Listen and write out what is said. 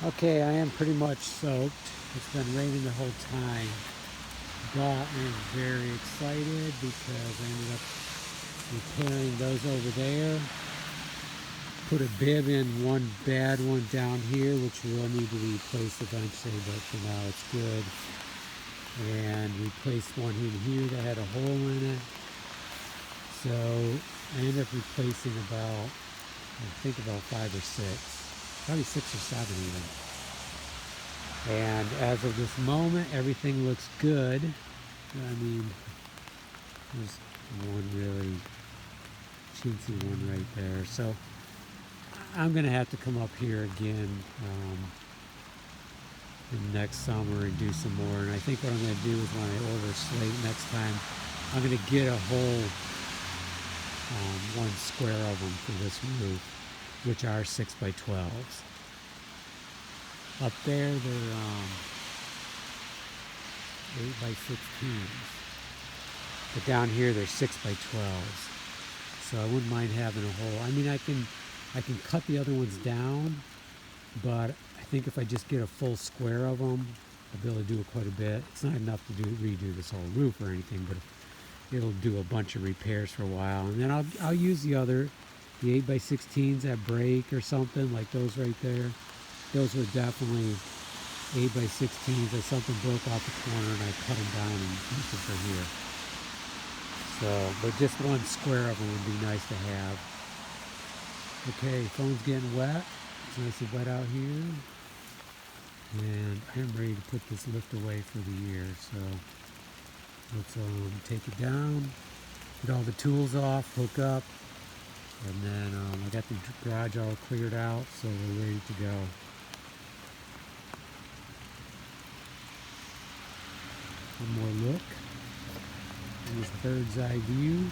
Okay, I am pretty much soaked. It's been raining the whole time, but I'm very excited because I ended up repairing those over there. Put a bib in one bad one down here, which will need to be replaced eventually, but for now it's good. And replaced one in here that had a hole in it. So I ended up replacing about 5 or 6, probably 6 or 7 even. And as of this moment, everything looks good. I mean, there's one really chintzy one right there. So I'm going to have to come up here again in next summer and do some more. And I think what I'm going to do is when I order Slate next time, I'm going to get a whole one square of them for this roof, which are 6x12s. Up there, they're 8x16s. But down here, they're 6x12s. So I wouldn't mind having a whole. I mean, I can cut the other ones down, but I think if I just get a full square of them, I'll be able to do it quite a bit. It's not enough to redo this whole roof or anything, but it'll do a bunch of repairs for a while. And then I'll use the 8x16s that break or something, like those right there. Those were definitely 8x16s. Something broke off the corner and I cut them down and used them for here. So, but just one square of them would be nice to have. Okay, phone's getting wet. It's nice and wet out here. And I'm ready to put this lift away for the year. So let's take it down, get all the tools off, hook up, and then I got the garage all cleared out, so we're ready to go. One more look. Here's bird's eye view.